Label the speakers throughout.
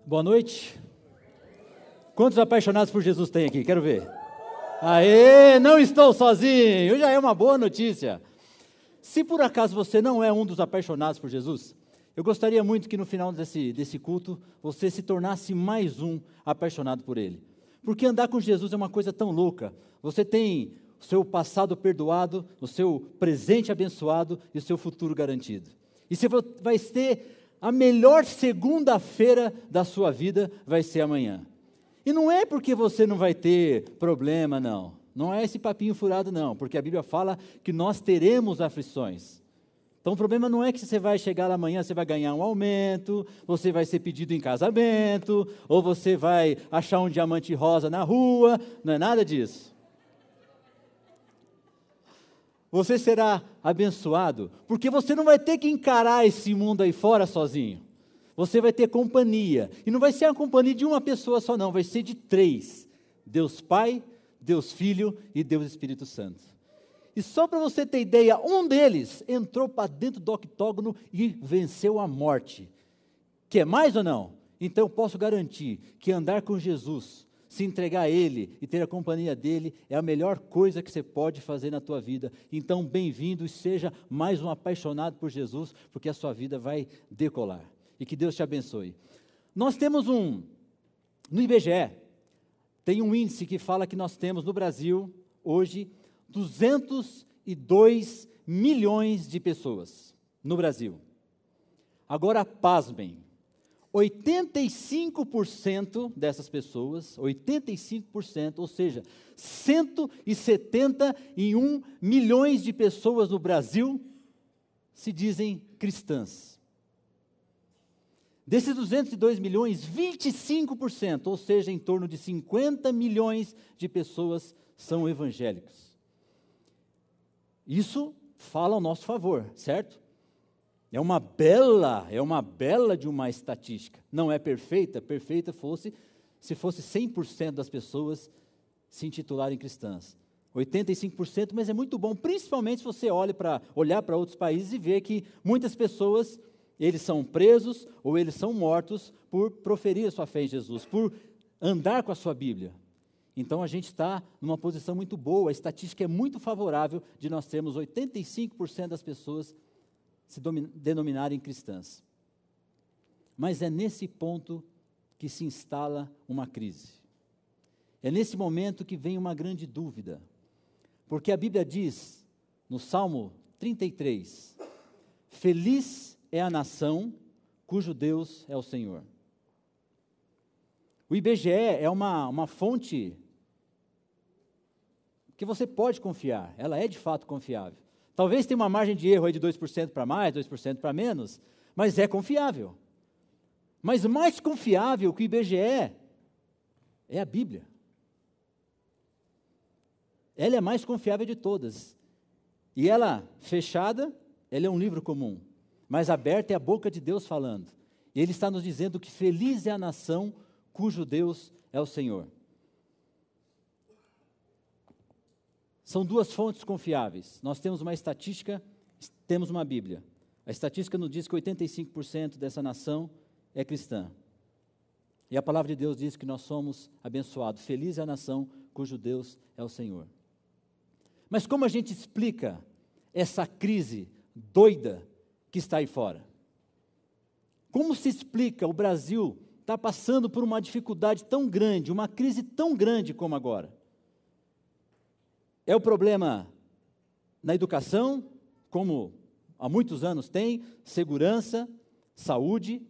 Speaker 1: Boa noite. Quantos apaixonados por Jesus tem aqui? Quero ver. Aê, não estou sozinho, já é uma boa notícia. Se por acaso você não é um dos apaixonados por Jesus, eu gostaria muito que no final desse culto você se tornasse mais um apaixonado por Ele. Porque andar com Jesus é uma coisa tão louca. Você tem o seu passado perdoado, o seu presente abençoado e o seu futuro garantido. E você vai ter a melhor segunda-feira da sua vida, vai ser amanhã. E não é porque você não vai ter problema, não. Não é esse papinho furado, não. Porque a Bíblia fala que nós teremos aflições. Então o problema não é que você vai chegar amanhã, você vai ganhar um aumento, você vai ser pedido em casamento, ou você vai achar um diamante rosa na rua, não é nada disso. Você será abençoado, porque você não vai ter que encarar esse mundo aí fora sozinho. Você vai ter companhia, e não vai ser a companhia de uma pessoa só não, vai ser de 3. Deus Pai, Deus Filho e Deus Espírito Santo. E só para você ter ideia, um deles entrou para dentro do octógono e venceu a morte. Quer mais ou não? Então eu posso garantir que andar com Jesus, se entregar a Ele e ter a companhia dEle é a melhor coisa que você pode fazer na tua vida. Então, bem-vindo e seja mais um apaixonado por Jesus, porque a sua vida vai decolar. E que Deus te abençoe. Nós temos no IBGE, tem um índice que fala que nós temos no Brasil, hoje, 202 milhões de pessoas no Brasil. Agora, pasmem. 85% dessas pessoas, 85%, ou seja, 171 milhões de pessoas no Brasil se dizem cristãs. Desses 202 milhões, 25%, ou seja, em torno de 50 milhões de pessoas são evangélicos. Isso fala ao nosso favor, certo? É uma bela de uma estatística. Não é perfeita se fosse 100% das pessoas se intitularem cristãs. 85%, mas é muito bom, principalmente se você olhar para outros países e ver que muitas pessoas, eles são presos ou eles são mortos por proferir a sua fé em Jesus, por andar com a sua Bíblia. Então a gente está numa posição muito boa, a estatística é muito favorável de nós termos 85% das pessoas se denominarem cristãs. Mas é nesse ponto que se instala uma crise. É nesse momento que vem uma grande dúvida. Porque a Bíblia diz, no Salmo 33, feliz é a nação cujo Deus é o Senhor. O IBGE é uma fonte que você pode confiar, ela é de fato confiável. Talvez tenha uma margem de erro aí de 2% para mais, 2% para menos, mas é confiável. Mas mais confiável que o IBGE é a Bíblia. Ela é a mais confiável de todas. E ela, fechada, ela é um livro comum. Mas aberta é a boca de Deus falando. E Ele está nos dizendo que feliz é a nação cujo Deus é o Senhor. São duas fontes confiáveis. Nós temos uma estatística, temos uma Bíblia. A estatística nos diz que 85% dessa nação é cristã. E a palavra de Deus diz que nós somos abençoados. Feliz é a nação cujo Deus é o Senhor. Mas como a gente explica essa crise doida que está aí fora? Como se explica o Brasil está passando por uma dificuldade tão grande, uma crise tão grande como agora? É o problema na educação, como há muitos anos tem, segurança, saúde,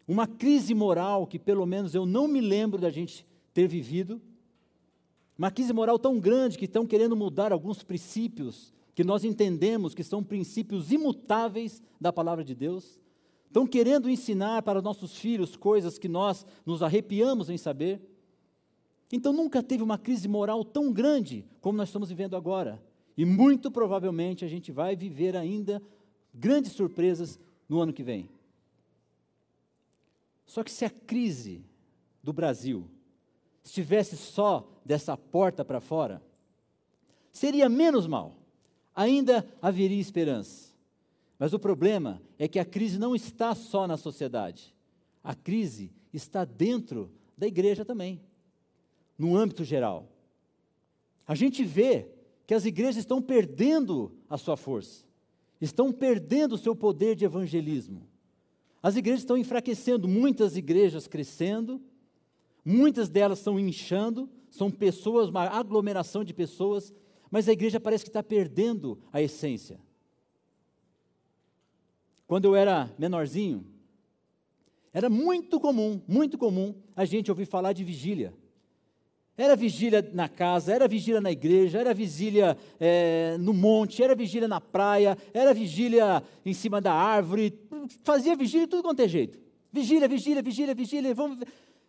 Speaker 1: uma crise moral que pelo menos eu não me lembro da gente ter vivido, uma crise moral tão grande que estão querendo mudar alguns princípios que nós entendemos que são princípios imutáveis da palavra de Deus, estão querendo ensinar para nossos filhos coisas que nós nos arrepiamos em saber. Então nunca teve uma crise moral tão grande como nós estamos vivendo agora. E muito provavelmente a gente vai viver ainda grandes surpresas no ano que vem. Só que se a crise do Brasil estivesse só dessa porta para fora, seria menos mal. Ainda haveria esperança. Mas o problema é que a crise não está só na sociedade. A crise está dentro da igreja também, no âmbito geral. A gente vê que as igrejas estão perdendo a sua força, estão perdendo o seu poder de evangelismo. As igrejas estão enfraquecendo, muitas igrejas crescendo, muitas delas estão inchando, são pessoas, uma aglomeração de pessoas, mas a igreja parece que está perdendo a essência. Quando eu era menorzinho, era muito comum a gente ouvir falar de vigília. Era vigília na casa, era vigília na igreja, era vigília no monte, era vigília na praia, era vigília em cima da árvore, fazia vigília de tudo quanto é jeito. Vigília,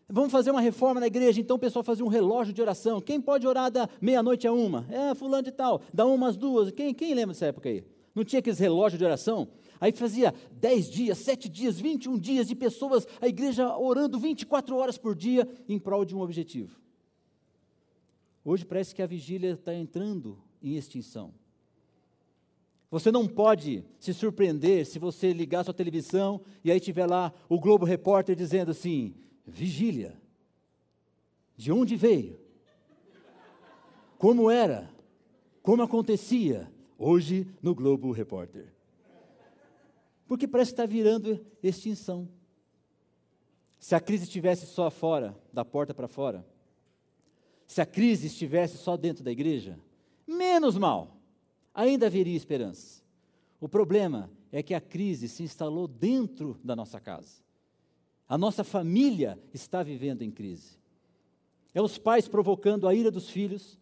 Speaker 1: vamos fazer uma reforma na igreja, então o pessoal fazia um relógio de oração. Quem pode orar da meia-noite a 1? Fulano de tal, da 1 às 2. Quem lembra dessa época aí? Não tinha aqueles relógios de oração? Aí fazia 10 dias, 7 dias, 21 dias de pessoas, a igreja orando 24 horas por dia em prol de um objetivo. Hoje parece que a vigília está entrando em extinção. Você não pode se surpreender se você ligar sua televisão e aí tiver lá o Globo Repórter dizendo assim, vigília, de onde veio? Como era? Como acontecia? Hoje no Globo Repórter. Porque parece que está virando extinção. Se a crise estivesse só fora, da porta para fora, se a crise estivesse só dentro da igreja, menos mal, ainda haveria esperança. O problema é que a crise se instalou dentro da nossa casa. A nossa família está vivendo em crise. É os pais provocando a ira dos filhos,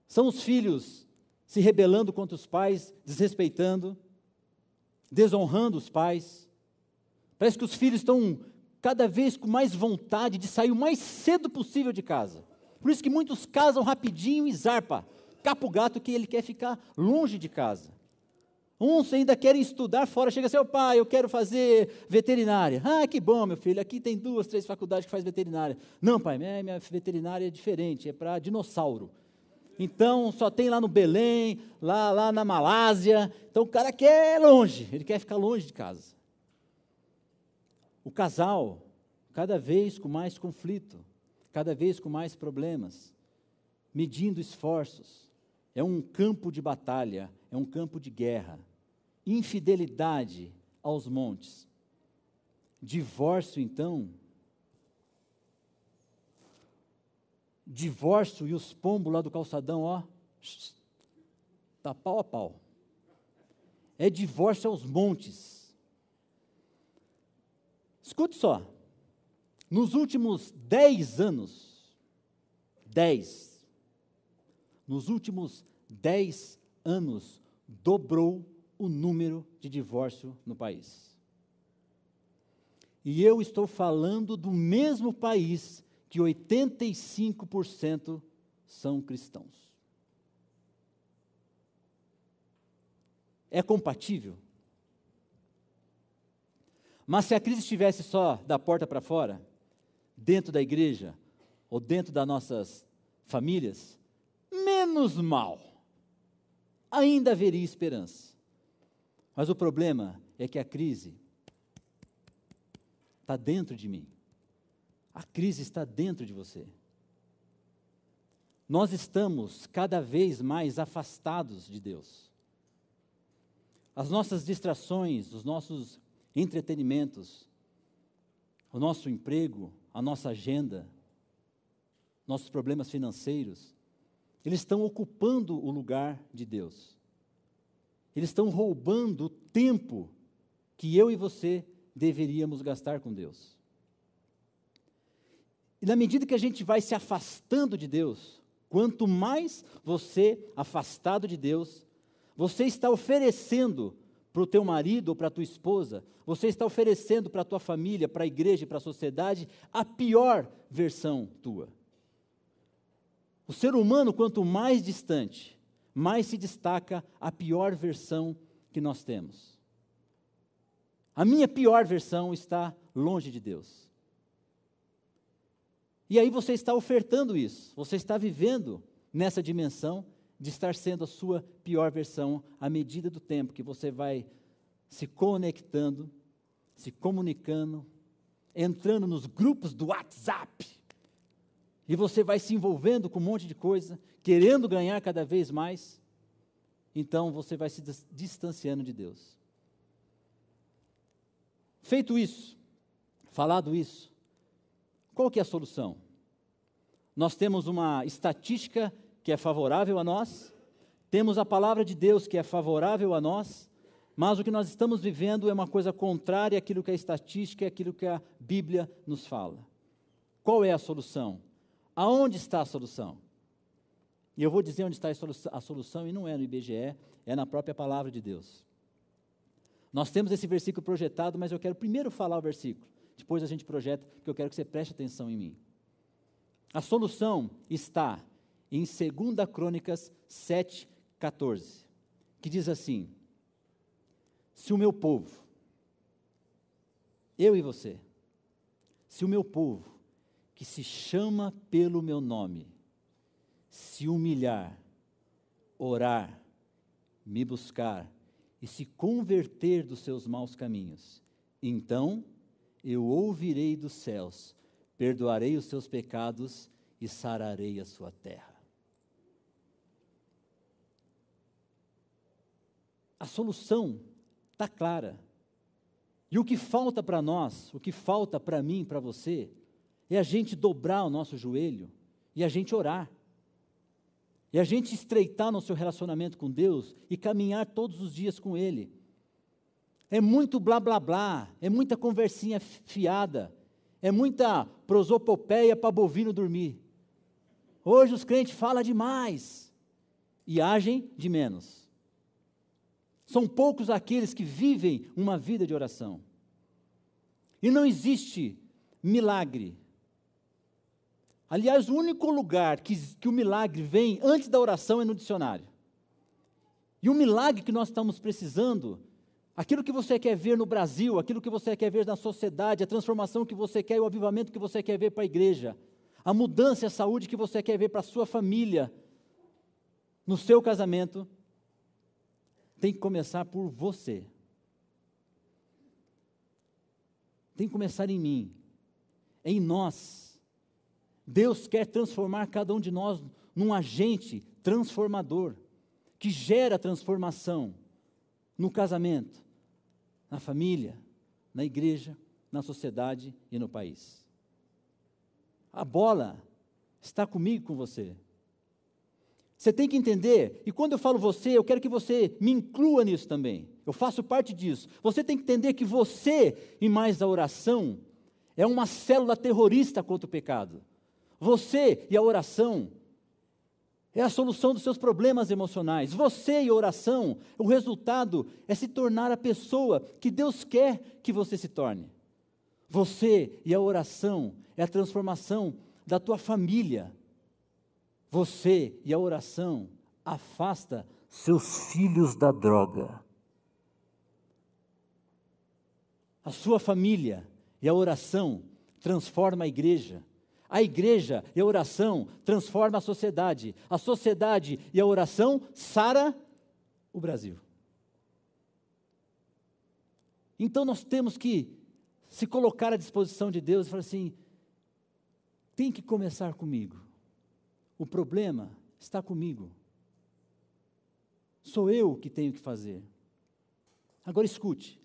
Speaker 1: são os filhos se rebelando contra os pais, desrespeitando, desonrando os pais. Parece que os filhos estão cada vez com mais vontade de sair o mais cedo possível de casa. Por isso que muitos casam rapidinho e zarpa, capa o gato que ele quer ficar longe de casa. Uns ainda querem estudar fora, chega assim, pai, eu quero fazer veterinária. Que bom, meu filho, aqui tem 2, 3 faculdades que faz veterinária. Não, pai, minha veterinária é diferente, é para dinossauro. Então, só tem lá no Belém, lá na Malásia. Então, o cara quer longe, ele quer ficar longe de casa. O casal, cada vez com mais conflito, cada vez com mais problemas, medindo esforços. É um campo de batalha, é um campo de guerra. Infidelidade aos montes. Divórcio, então. Divórcio e os pombos lá do calçadão, tá pau a pau. É divórcio aos montes. Escute só, nos últimos 10 anos, dobrou o número de divórcio no país. E eu estou falando do mesmo país que 85% são cristãos. É compatível? Mas se a crise estivesse só da porta para fora, dentro da igreja, ou dentro das nossas famílias, menos mal, ainda haveria esperança. Mas o problema é que a crise está dentro de mim. A crise está dentro de você. Nós estamos cada vez mais afastados de Deus. As nossas distrações, os nossos entretenimentos, o nosso emprego, a nossa agenda, nossos problemas financeiros, eles estão ocupando o lugar de Deus. Eles estão roubando o tempo que eu e você deveríamos gastar com Deus. E na medida que a gente vai se afastando de Deus, quanto mais você afastado de Deus, você está oferecendo para o teu marido ou para a tua esposa, você está oferecendo para a tua família, para a igreja e para a sociedade, a pior versão tua. O ser humano, quanto mais distante, mais se destaca a pior versão que nós temos. A minha pior versão está longe de Deus. E aí você está ofertando isso, você está vivendo nessa dimensão de estar sendo a sua pior versão à medida do tempo que você vai se conectando, se comunicando, entrando nos grupos do WhatsApp, e você vai se envolvendo com um monte de coisa, querendo ganhar cada vez mais, então você vai se distanciando de Deus. Feito isso, falado isso, qual que é a solução? Nós temos uma estatística que é favorável a nós, temos a palavra de Deus que é favorável a nós, mas o que nós estamos vivendo é uma coisa contrária àquilo que a estatística e àquilo que a Bíblia nos fala. Qual é a solução? Aonde está a solução? E eu vou dizer onde está a solução, e não é no IBGE, é na própria palavra de Deus. Nós temos esse versículo projetado, mas eu quero primeiro falar o versículo, depois a gente projeta, porque eu quero que você preste atenção em mim. A solução está em 2 Crônicas 7:14, que diz assim: se o meu povo, eu e você, se o meu povo, que se chama pelo meu nome, se humilhar, orar, me buscar e se converter dos seus maus caminhos, então eu ouvirei dos céus, perdoarei os seus pecados e sararei a sua terra. A solução está clara. E o que falta para nós, o que falta para mim, para você, é a gente dobrar o nosso joelho e a gente orar. E a gente estreitar nosso relacionamento com Deus e caminhar todos os dias com Ele. É muito blá blá blá, é muita conversinha fiada, é muita prosopopeia para bovino dormir. Hoje os crentes falam demais e agem de menos. São poucos aqueles que vivem uma vida de oração. E não existe milagre. Aliás, o único lugar que o milagre vem antes da oração é no dicionário. E o milagre que nós estamos precisando, aquilo que você quer ver no Brasil, aquilo que você quer ver na sociedade, a transformação que você quer, o avivamento que você quer ver para a igreja, a mudança e a saúde que você quer ver para a sua família, no seu casamento, tem que começar por você. Tem que começar em mim, em nós. Deus quer transformar cada um de nós num agente transformador, que gera transformação no casamento, na família, na igreja, na sociedade e no país. A bola está comigo, com você. Você tem que entender, e quando eu falo você, eu quero que você me inclua nisso também. Eu faço parte disso. Você tem que entender que você, e mais a oração, é uma célula terrorista contra o pecado. Você e a oração é a solução dos seus problemas emocionais. Você e a oração, o resultado é se tornar a pessoa que Deus quer que você se torne. Você e a oração é a transformação da tua família. Você e a oração afasta seus filhos da droga. A sua família e a oração transforma a igreja. A igreja e a oração transforma a sociedade e a oração sara o Brasil. Então nós temos que se colocar à disposição de Deus e falar assim, tem que começar comigo. O problema está comigo. Sou eu que tenho que fazer. Agora escute.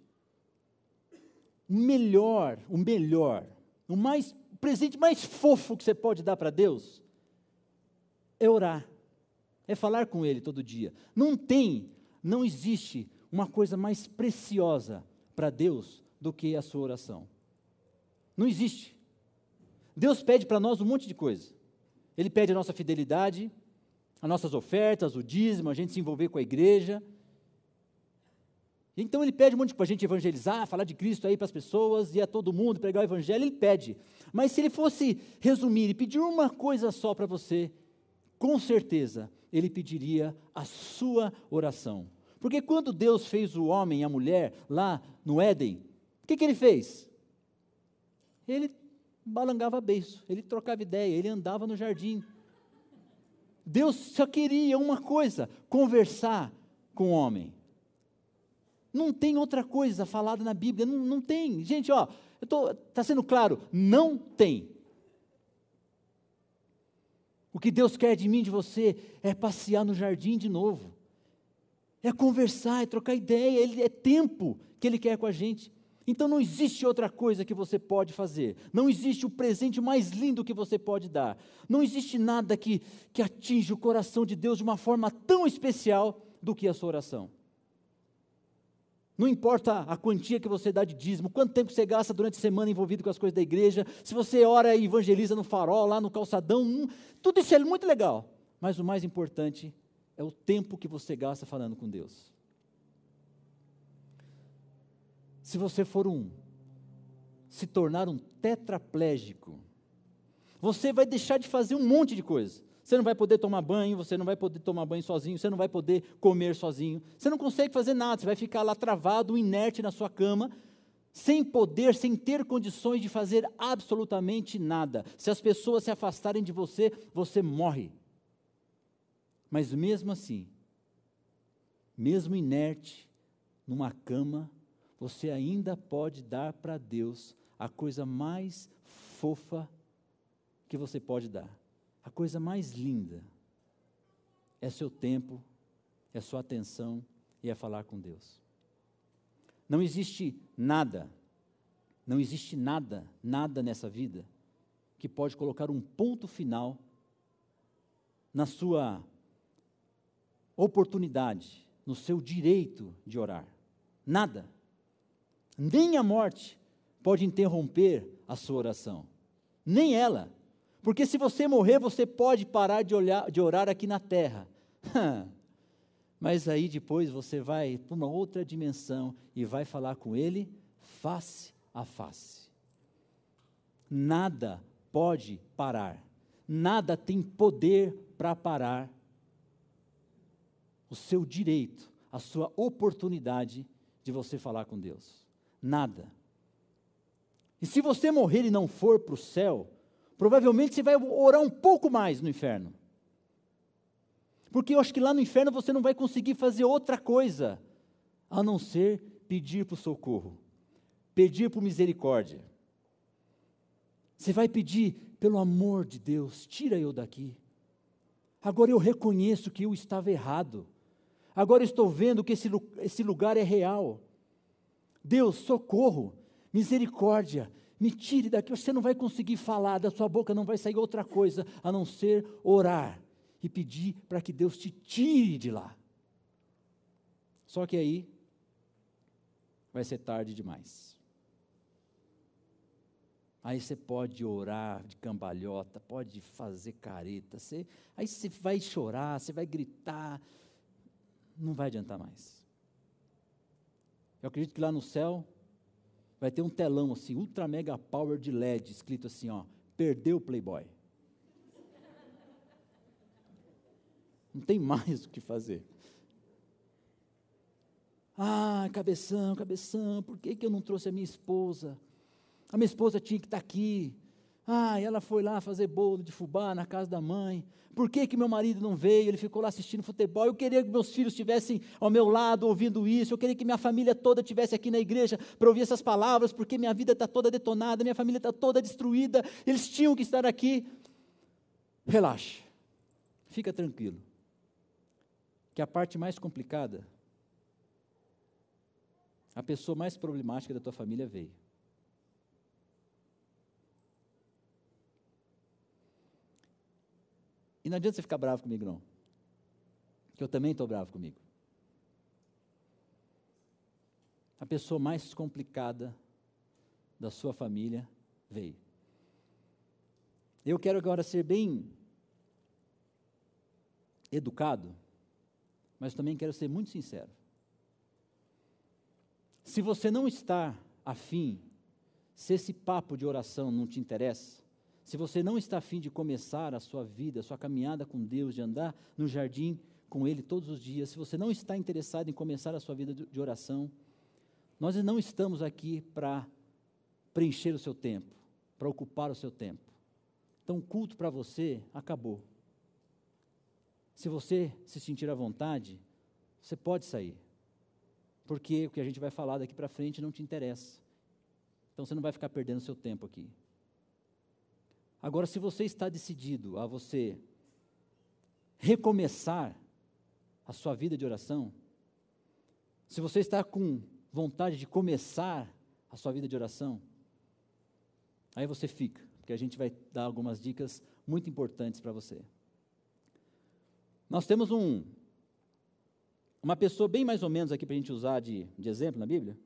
Speaker 1: O presente mais fofo que você pode dar para Deus é orar, é falar com Ele todo dia. Não existe uma coisa mais preciosa para Deus do que a sua oração. Não existe. Deus pede para nós um monte de coisa. Ele pede a nossa fidelidade, as nossas ofertas, o dízimo, a gente se envolver com a igreja. Então ele pede um monte para a gente evangelizar, falar de Cristo aí para as pessoas, e a todo mundo, pregar o evangelho, ele pede. Mas se ele fosse resumir e pedir uma coisa só para você, com certeza ele pediria a sua oração. Porque quando Deus fez o homem e a mulher lá no Éden, o que ele fez? Ele balangava beiço, ele trocava ideia, ele andava no jardim. Deus só queria uma coisa, conversar com o homem. Não tem outra coisa falada na Bíblia, não tem. Gente, Está sendo claro? Não tem. O que Deus quer de mim, de você, é passear no jardim de novo. É conversar, é trocar ideia, é tempo que Ele quer com a gente. Então não existe outra coisa que você pode fazer. Não existe o presente mais lindo que você pode dar. Não existe nada que atinja o coração de Deus de uma forma tão especial do que a sua oração. Não importa a quantia que você dá de dízimo, quanto tempo você gasta durante a semana envolvido com as coisas da igreja, se você ora e evangeliza no farol, lá no calçadão, tudo isso é muito legal. Mas o mais importante é o tempo que você gasta falando com Deus. Se você se tornar um tetraplégico, você vai deixar de fazer um monte de coisa. Você não vai poder tomar banho, você não vai poder tomar banho sozinho, você não vai poder comer sozinho, você não consegue fazer nada, você vai ficar lá travado, inerte na sua cama, sem poder, sem ter condições de fazer absolutamente nada. Se as pessoas se afastarem de você, você morre. Mas mesmo assim, mesmo inerte, numa cama, você ainda pode dar para Deus a coisa mais fofa que você pode dar. A coisa mais linda é seu tempo, é sua atenção e é falar com Deus. Não existe nada nessa vida que pode colocar um ponto final na sua oportunidade, no seu direito de orar. Nada. Nem a morte pode interromper a sua oração. Nem ela. Porque se você morrer, você pode parar de orar aqui na terra. Mas aí depois você vai para uma outra dimensão e vai falar com Ele face a face. Nada pode parar. Nada tem poder para parar o seu direito, a sua oportunidade de você falar com Deus. Nada. E se você morrer e não for para o céu, provavelmente você vai orar um pouco mais no inferno. Porque eu acho que lá no inferno você não vai conseguir fazer outra coisa, a não ser pedir por socorro, pedir por misericórdia. Você vai pedir, pelo amor de Deus, tira eu daqui. Agora eu reconheço que eu estava errado. Agora eu estou vendo que esse lugar é real. Deus, socorro, misericórdia, me tire daqui. Você não vai conseguir falar, da sua boca não vai sair outra coisa, a não ser orar e pedir para que Deus te tire de lá. Só que aí vai ser tarde demais. Aí você pode orar de cambalhota, pode fazer careta, aí você vai chorar, você vai gritar, não vai adiantar mais. Eu acredito que lá no céu vai ter um telão assim, ultra mega power de LED, escrito assim, ó, perdeu o Playboy. Não tem mais o que fazer. Ah, cabeção, por que eu não trouxe a minha esposa? A minha esposa tinha que estar aqui. Ah, ela foi lá fazer bolo de fubá na casa da mãe. Por que meu marido não veio? Ele ficou lá assistindo futebol. Eu queria que meus filhos estivessem ao meu lado ouvindo isso. Eu queria que minha família toda estivesse aqui na igreja para ouvir essas palavras, porque minha vida está toda detonada, minha família está toda destruída. Eles tinham que estar aqui. Relaxa. Fica tranquilo. Que a parte mais complicada, a pessoa mais problemática da tua família veio. E não adianta você ficar bravo comigo, não. Que eu também estou bravo comigo. A pessoa mais complicada da sua família veio. Eu quero agora ser bem educado, mas também quero ser muito sincero. Se você não está afim, se esse papo de oração não te interessa, se você não está afim de começar a sua vida, a sua caminhada com Deus, de andar no jardim com Ele todos os dias, se você não está interessado em começar a sua vida de oração, nós não estamos aqui para preencher o seu tempo, para ocupar o seu tempo. Então, o culto para você acabou. Se você se sentir à vontade, você pode sair, porque o que a gente vai falar daqui para frente não te interessa. Então você não vai ficar perdendo seu tempo aqui. Agora, se você está decidido a você recomeçar a sua vida de oração, se você está com vontade de começar a sua vida de oração, aí você fica, porque a gente vai dar algumas dicas muito importantes para você. Nós temos uma pessoa bem mais ou menos aqui para a gente usar de exemplo na Bíblia.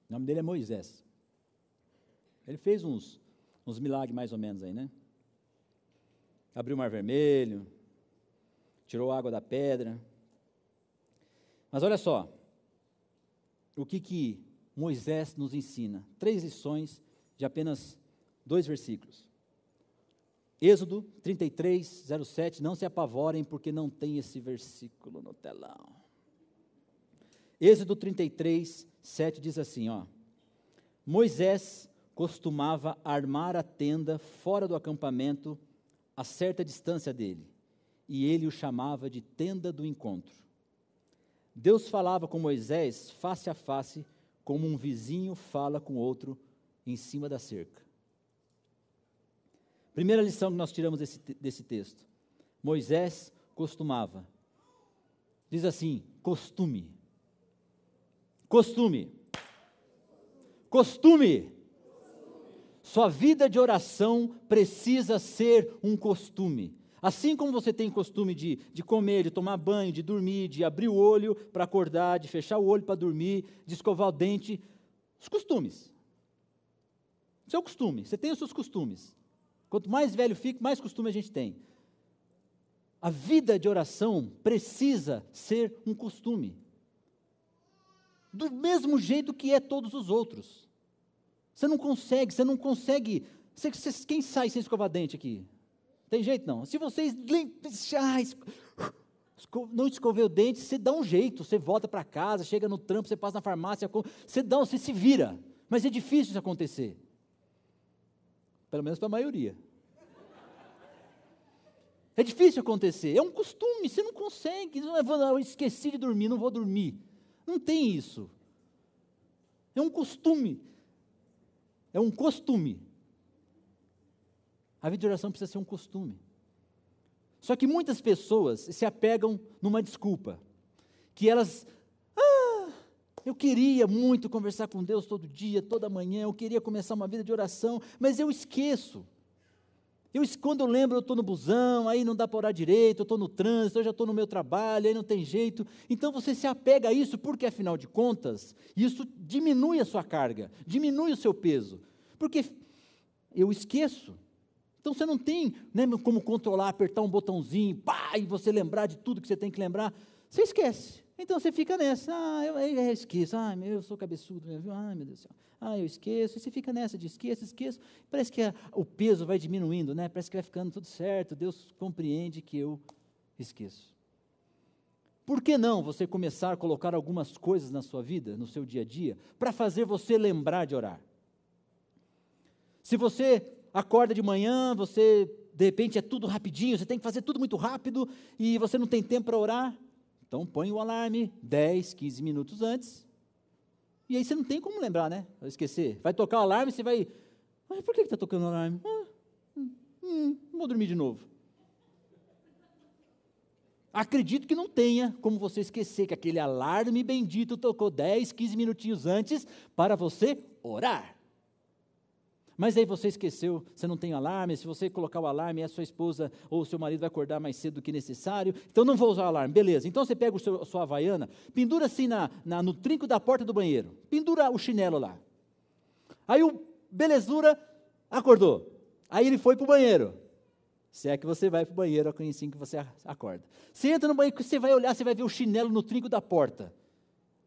Speaker 1: O nome dele é Moisés. Ele fez uns milagres mais ou menos aí, né? Abriu o Mar Vermelho, tirou a água da pedra. Mas olha só, o que Moisés nos ensina? 3 lições de apenas 2 versículos. Êxodo 33, 07, não se apavorem porque não tem esse versículo no telão. Êxodo 33, 7 diz assim, ó: Moisés costumava armar a tenda fora do acampamento a certa distância dele, e ele o chamava de tenda do encontro. Deus falava com Moisés face a face, como um vizinho fala com outro em cima da cerca. Primeira lição que nós tiramos desse texto: Moisés costumava. Diz assim, costume. Costume. Costume. Sua vida de oração precisa ser um costume. Assim como você tem costume de comer, de tomar banho, de dormir, de abrir o olho para acordar, de fechar o olho para dormir, de escovar o dente, os costumes. Seu costume, você tem os seus costumes. Quanto mais velho fica, mais costume a gente tem. A vida de oração precisa ser um costume. Do mesmo jeito que é todos os outros. Você não consegue. Quem sai sem escovar dente aqui? Tem jeito não. Se vocês não escover o dente, você dá um jeito. Você volta para casa, chega no trampo, você passa na farmácia, você se vira. Mas é difícil isso acontecer. Pelo menos para a maioria. É difícil acontecer, é um costume, você não consegue. Eu esqueci de dormir, não vou dormir. Não tem isso. É um costume. É um costume. A vida de oração precisa ser um costume. Só que muitas pessoas se apegam numa desculpa. Que elas, eu queria muito conversar com Deus todo dia, toda manhã, eu queria começar uma vida de oração, mas eu esqueço. Quando eu lembro, eu estou no busão, aí não dá para orar direito, eu estou no trânsito, eu já estou no meu trabalho, aí não tem jeito. Então você se apega a isso, porque afinal de contas, isso diminui a sua carga, diminui o seu peso. Porque eu esqueço. Então você não tem como controlar, apertar um botãozinho, pá, e você lembrar de tudo que você tem que lembrar. Você esquece. Então você fica nessa, eu esqueço, eu sou cabeçudo, meu Deus do céu. Eu esqueço, e você fica nessa de esqueço. Parece que o peso vai diminuindo, né? Parece que vai ficando tudo certo, Deus compreende que eu esqueço. Por que não você começar a colocar algumas coisas na sua vida, no seu dia a dia, para fazer você lembrar de orar? Se você acorda de manhã, de repente é tudo rapidinho, você tem que fazer tudo muito rápido, e você não tem tempo para orar, então põe o alarme 10, 15 minutos antes, e aí você não tem como lembrar, né? Vai esquecer. Vai tocar o alarme, você vai... por que está tocando o alarme? Vou dormir de novo. Acredito que não tenha como você esquecer que aquele alarme bendito tocou 10, 15 minutinhos antes para você orar. Mas aí você esqueceu, você não tem alarme, se você colocar o alarme, a sua esposa ou o seu marido vai acordar mais cedo do que necessário, então não vou usar o alarme, beleza. Então você pega a sua havaiana, pendura assim no trinco da porta do banheiro, pendura o chinelo lá. Aí o belezura acordou, aí ele foi para o banheiro, se é que você vai para o banheiro assim que você acorda. Você entra no banheiro, você vai olhar, você vai ver o chinelo no trinco da porta.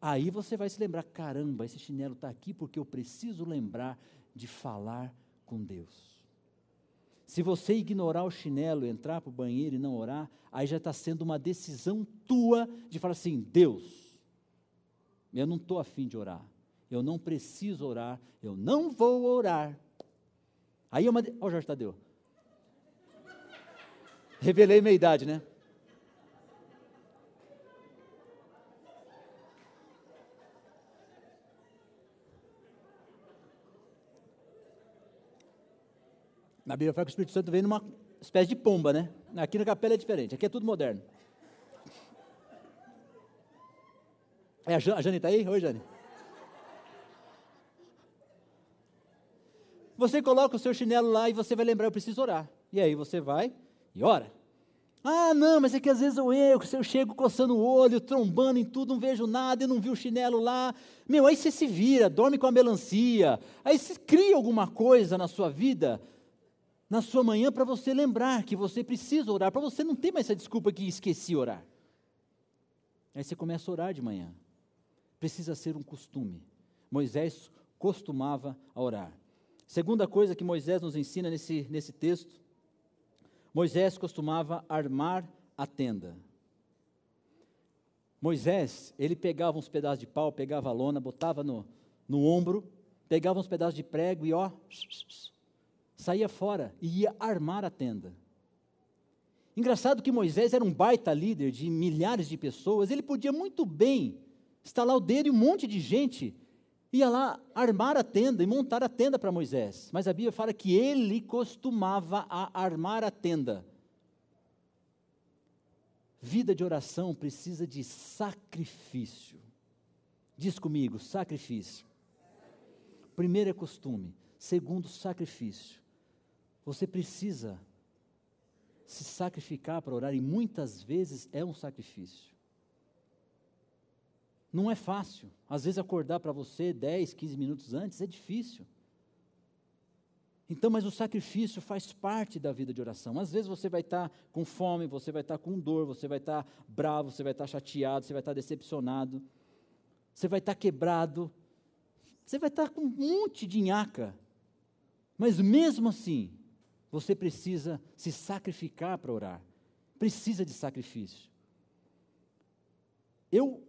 Speaker 1: Aí você vai se lembrar, caramba, esse chinelo está aqui porque eu preciso lembrar de falar com Deus. Se você ignorar o chinelo, entrar para o banheiro e não orar, aí já está sendo uma decisão tua de falar assim, Deus, eu não estou afim de orar, eu não preciso orar, eu não vou orar. Aí é uma... Ó, Jorge Tadeu. Revelei minha idade, né? Na Bíblia fala que o Espírito Santo vem numa espécie de pomba, né? Aqui na capela é diferente, aqui é tudo moderno. A Jane está aí? Oi, Jane. Você coloca o seu chinelo lá e você vai lembrar, eu preciso orar. E aí você vai e ora. Ah, não, mas é que às vezes eu chego coçando o olho, trombando em tudo, não vejo nada, eu não vi o chinelo lá. Meu, aí você se vira, dorme com a melancia. Aí você cria alguma coisa na sua vida, na sua manhã, para você lembrar que você precisa orar, para você não ter mais essa desculpa que esqueci orar. Aí você começa a orar de manhã. Precisa ser um costume. Moisés costumava orar. Segunda coisa que Moisés nos ensina nesse texto, Moisés costumava armar a tenda. Moisés, ele pegava uns pedaços de pau, pegava a lona, botava no ombro, pegava uns pedaços de prego e saía fora e ia armar a tenda. Engraçado que Moisés era um baita líder de milhares de pessoas, ele podia muito bem estalar o dedo e um monte de gente ia lá armar a tenda e montar a tenda para Moisés. Mas a Bíblia fala que ele costumava armar a tenda. Vida de oração precisa de sacrifício. Diz comigo, sacrifício. Primeiro é costume, segundo, sacrifício. Você precisa se sacrificar para orar e muitas vezes é um sacrifício. Não é fácil. Às vezes acordar para você 10, 15 minutos antes é difícil. Então, mas o sacrifício faz parte da vida de oração. Às vezes você vai estar com fome, você vai estar com dor, você vai estar bravo, você vai estar chateado, você vai estar decepcionado, você vai estar quebrado, você vai estar com um monte de nhaca. Mas mesmo assim, você precisa se sacrificar para orar. Precisa de sacrifício.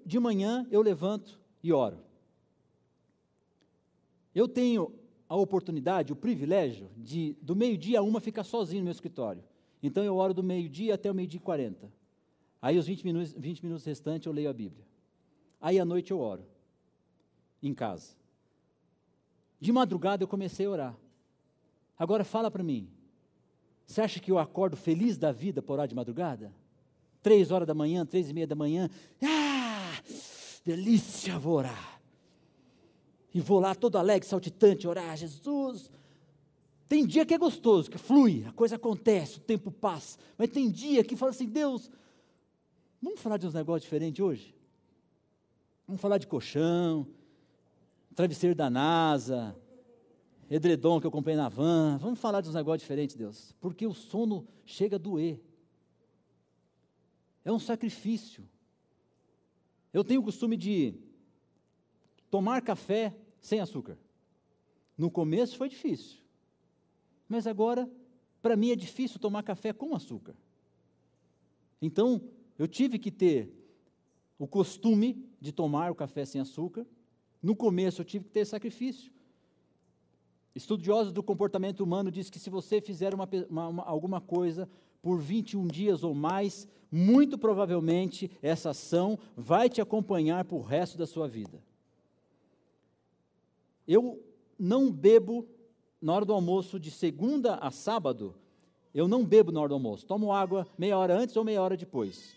Speaker 1: De manhã, eu levanto e oro. Eu tenho a oportunidade, o privilégio, do meio-dia a 1 ficar sozinho no meu escritório. Então, eu oro do meio-dia até o meio-dia e 40. Aí, os 20 minutos restantes, eu leio a Bíblia. Aí, à noite, eu oro, em casa. De madrugada, eu comecei a orar. Agora, fala para mim, você acha que eu acordo feliz da vida por orar de madrugada? 3 horas da manhã, 3:30 da manhã, delícia, vou orar. E vou lá todo alegre, saltitante, orar, Jesus. Tem dia que é gostoso, que flui, a coisa acontece, o tempo passa. Mas tem dia que fala assim, Deus, vamos falar de uns negócios diferentes hoje? Vamos falar de colchão, travesseiro da NASA, edredom que eu comprei na van. Vamos falar de uns negócios diferentes, Deus. Porque o sono chega a doer. É um sacrifício. Eu tenho o costume de tomar café sem açúcar. No começo foi difícil. Mas agora, para mim é difícil tomar café com açúcar. Então, eu tive que ter o costume de tomar o café sem açúcar. No começo eu tive que ter sacrifício. Estudiosos do comportamento humano dizem que se você fizer alguma coisa por 21 dias ou mais, muito provavelmente essa ação vai te acompanhar para o resto da sua vida. Eu não bebo na hora do almoço, de segunda a sábado, eu não bebo na hora do almoço. Tomo água meia hora antes ou meia hora depois.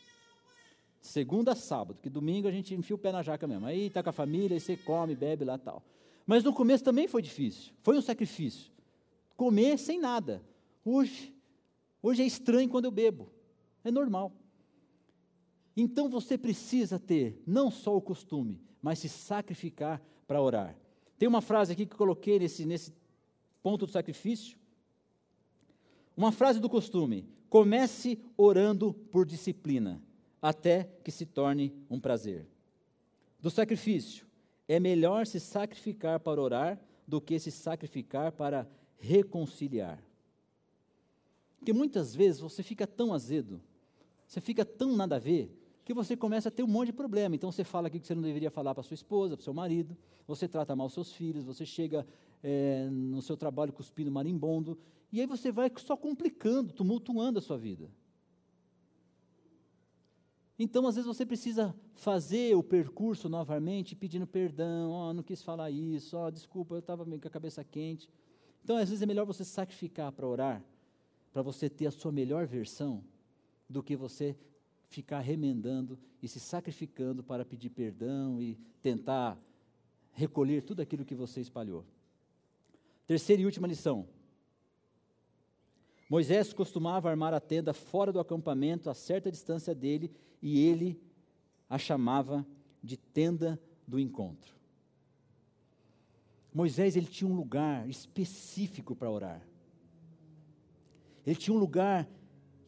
Speaker 1: Segunda a sábado, que domingo a gente enfia o pé na jaca mesmo. Aí está com a família, aí você come, bebe lá e tal. Mas no começo também foi difícil, foi um sacrifício. Comer sem nada. Hoje é estranho quando eu bebo, é normal. Então você precisa ter não só o costume, mas se sacrificar para orar. Tem uma frase aqui que eu coloquei nesse ponto do sacrifício. Uma frase do costume: comece orando por disciplina, até que se torne um prazer. Do sacrifício: é melhor se sacrificar para orar do que se sacrificar para reconciliar. Porque muitas vezes você fica tão azedo, você fica tão nada a ver, que você começa a ter um monte de problema. Então você fala aqui que você não deveria falar para sua esposa, para o seu marido, você trata mal os seus filhos, você chega no seu trabalho cuspindo marimbondo, e aí você vai só complicando, tumultuando a sua vida. Então, às vezes, você precisa fazer o percurso novamente, pedindo perdão, não quis falar isso, desculpa, eu estava meio com a cabeça quente. Então, às vezes é melhor você sacrificar para orar, para você ter a sua melhor versão, do que você ficar remendando e se sacrificando para pedir perdão e tentar recolher tudo aquilo que você espalhou. Terceira e última lição. Moisés costumava armar a tenda fora do acampamento, a certa distância dele, e ele a chamava de tenda do encontro. Moisés, ele tinha um lugar específico para orar. Ele tinha um lugar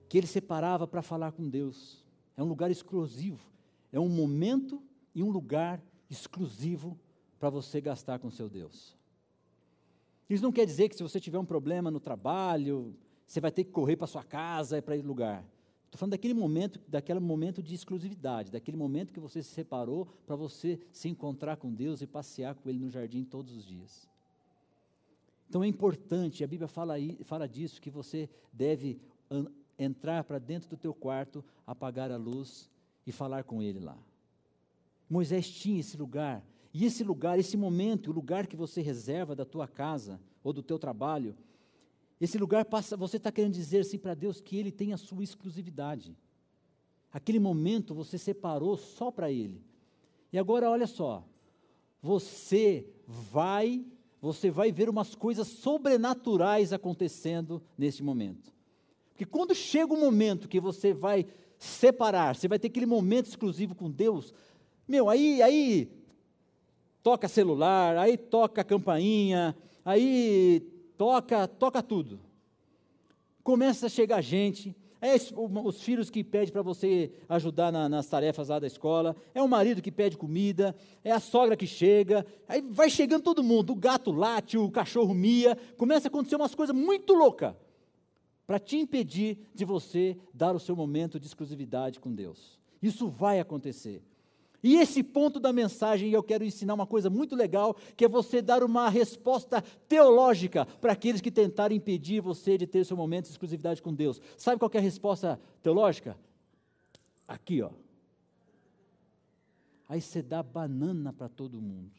Speaker 1: que ele separava para falar com Deus. É um lugar exclusivo. É um momento e um lugar exclusivo para você gastar com seu Deus. Isso não quer dizer que se você tiver um problema no trabalho, você vai ter que correr para sua casa e para ir lugar. Estou falando daquele momento de exclusividade, daquele momento que você se separou para você se encontrar com Deus e passear com Ele no jardim todos os dias. Então é importante, a Bíblia fala disso, que você deve entrar para dentro do teu quarto, apagar a luz e falar com Ele lá. Moisés tinha esse lugar, e esse lugar, esse momento, o lugar que você reserva da tua casa ou do teu trabalho, esse lugar você está querendo dizer assim para Deus que Ele tem a sua exclusividade. Aquele momento você separou só para Ele. E agora olha só, você vai ver umas coisas sobrenaturais acontecendo nesse momento. Porque quando chega o momento que você vai separar, você vai ter aquele momento exclusivo com Deus, aí toca celular, aí toca campainha, aí toca tudo. Começa a chegar gente, os filhos que pedem para você ajudar nas tarefas lá da escola, é o marido que pede comida, é a sogra que chega, aí vai chegando todo mundo, o gato late, o cachorro mia, começa a acontecer umas coisas muito loucas, para te impedir de você dar o seu momento de exclusividade com Deus. Isso vai acontecer. E esse ponto da mensagem, eu quero ensinar uma coisa muito legal, que é você dar uma resposta teológica para aqueles que tentarem impedir você de ter seu momento de exclusividade com Deus. Sabe qual que é a resposta teológica? Aqui, ó. Aí você dá banana para todo mundo.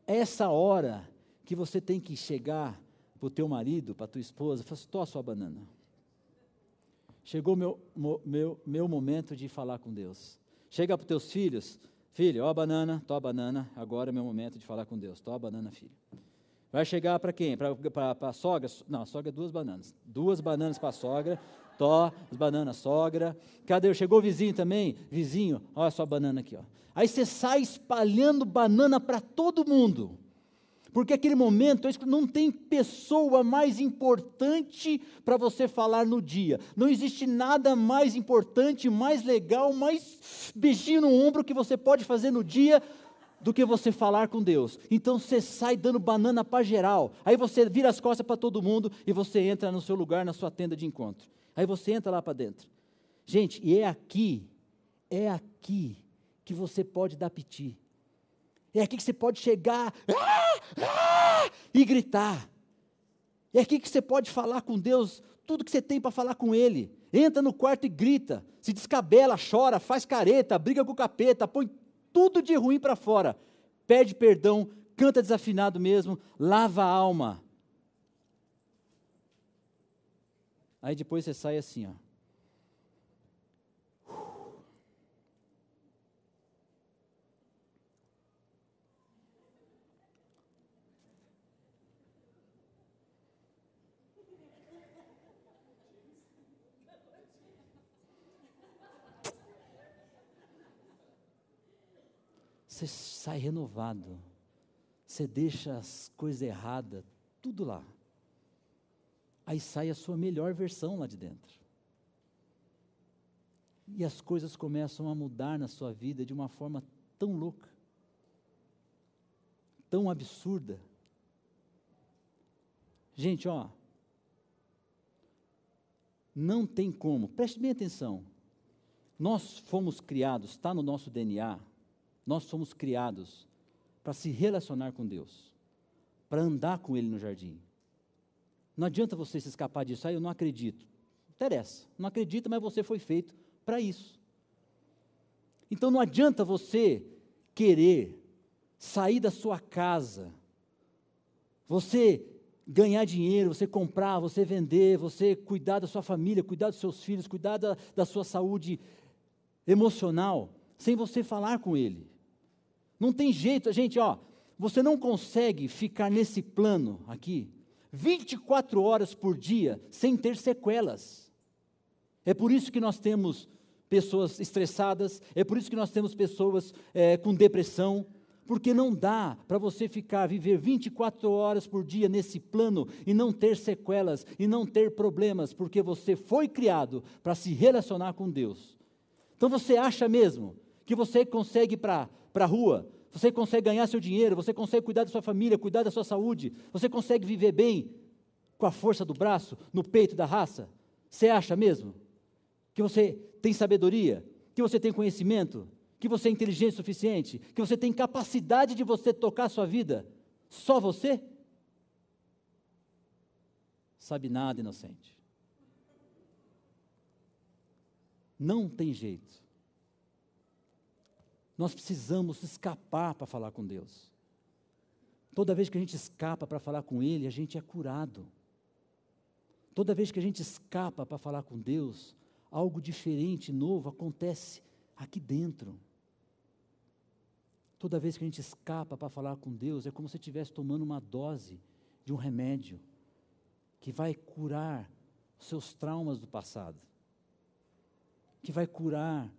Speaker 1: Essa hora que você tem que chegar para o teu marido, para a tua esposa, e falar assim, tô a sua banana. Chegou meu momento de falar com Deus. Chega para os teus filhos, filho, ó a banana, tô a banana, agora é meu momento de falar com Deus, tô a banana, filho. Vai chegar para quem? Para a sogra? Não, a sogra é 2 bananas. 2 bananas para a sogra, tó, as bananas, sogra. Cadê? Chegou o vizinho também? Vizinho, olha a sua banana aqui, ó. Aí você sai espalhando banana para todo mundo. Porque aquele momento, não tem pessoa mais importante para você falar no dia. Não existe nada mais importante, mais legal, mais beijinho no ombro que você pode fazer no dia do que você falar com Deus. Então você sai dando banana para geral. Aí você vira as costas para todo mundo e você entra no seu lugar, na sua tenda de encontro. Aí você entra lá para dentro. Gente, e é aqui que você pode dar piti. É aqui que você pode chegar e gritar. É aqui que você pode falar com Deus tudo que você tem para falar com Ele. Entra no quarto e grita, se descabela, chora, faz careta, briga com o capeta, põe tudo de ruim para fora. Pede perdão, canta desafinado mesmo, lava a alma. Aí depois você sai assim, ó. Você sai renovado, você deixa as coisas erradas, tudo lá. Aí sai a sua melhor versão lá de dentro. E as coisas começam a mudar na sua vida de uma forma tão louca, tão absurda. Gente, ó, não tem como, preste bem atenção, nós fomos criados, está no nosso DNA, nós somos criados para se relacionar com Deus, para andar com Ele no jardim. Não adianta você se escapar disso, eu não acredito. Não interessa, não acredita, mas você foi feito para isso. Então não adianta você querer sair da sua casa, você ganhar dinheiro, você comprar, você vender, você cuidar da sua família, cuidar dos seus filhos, cuidar da sua saúde emocional, sem você falar com Ele. Não tem jeito, gente, você não consegue ficar nesse plano aqui 24 horas por dia sem ter sequelas. É por isso que nós temos pessoas estressadas, é por isso que nós temos pessoas com depressão, porque não dá para você viver 24 horas por dia nesse plano e não ter sequelas e não ter problemas, porque você foi criado para se relacionar com Deus. Então você acha mesmo que você consegue ir para a rua, você consegue ganhar seu dinheiro, você consegue cuidar da sua família, cuidar da sua saúde, você consegue viver bem com a força do braço, no peito da raça? Você acha mesmo que você tem sabedoria, que você tem conhecimento, que você é inteligente o suficiente, que você tem capacidade de você tocar a sua vida? Só você? Sabe nada, inocente. Não tem jeito. Nós precisamos escapar para falar com Deus. Toda vez que a gente escapa para falar com Ele, a gente é curado. Toda vez que a gente escapa para falar com Deus, algo diferente, novo, acontece aqui dentro. Toda vez que a gente escapa para falar com Deus, é como se estivesse tomando uma dose de um remédio que vai curar os seus traumas do passado, que vai curar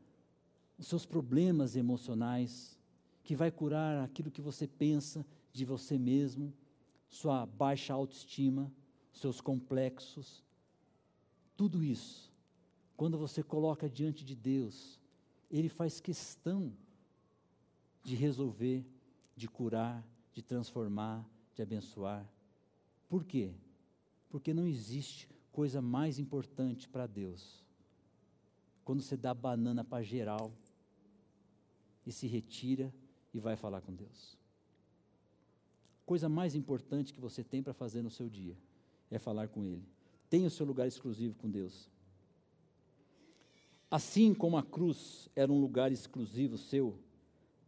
Speaker 1: os seus problemas emocionais, que vai curar aquilo que você pensa de você mesmo, sua baixa autoestima, seus complexos. Tudo isso, quando você coloca diante de Deus, Ele faz questão de resolver, de curar, de transformar, de abençoar. Por quê? Porque não existe coisa mais importante para Deus. Quando você dá banana para geral e se retira e vai falar com Deus. Coisa mais importante que você tem para fazer no seu dia é falar com Ele. Tenha o seu lugar exclusivo com Deus. Assim como a cruz era um lugar exclusivo seu,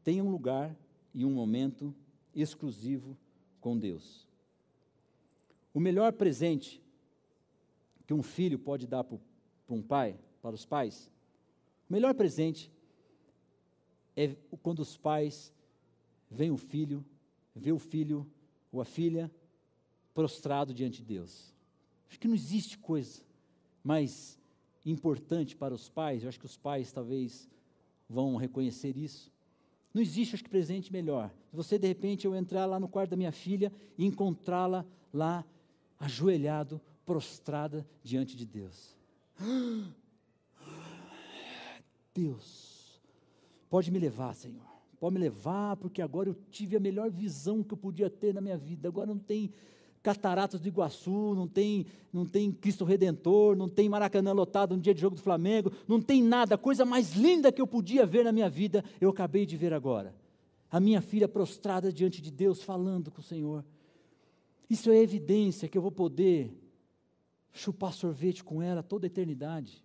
Speaker 1: tenha um lugar e um momento exclusivo com Deus. O melhor presente que um filho pode dar para um pai, para os pais, o melhor presente é quando os pais veem o filho ou a filha prostrado diante de Deus. Acho que não existe coisa mais importante para os pais, eu acho que os pais talvez vão reconhecer isso. Não existe, acho que, presente melhor. Se você, de repente, eu entrar lá no quarto da minha filha e encontrá-la lá, ajoelhado, prostrada diante de Deus. Deus, pode me levar, Senhor. Pode me levar, porque agora eu tive a melhor visão que eu podia ter na minha vida. Agora não tem Cataratas do Iguaçu, não tem Cristo Redentor, não tem Maracanã lotado no dia de jogo do Flamengo, não tem nada. A coisa mais linda que eu podia ver na minha vida, eu acabei de ver agora. A minha filha prostrada diante de Deus, falando com o Senhor. Isso é evidência que eu vou poder chupar sorvete com ela toda a eternidade.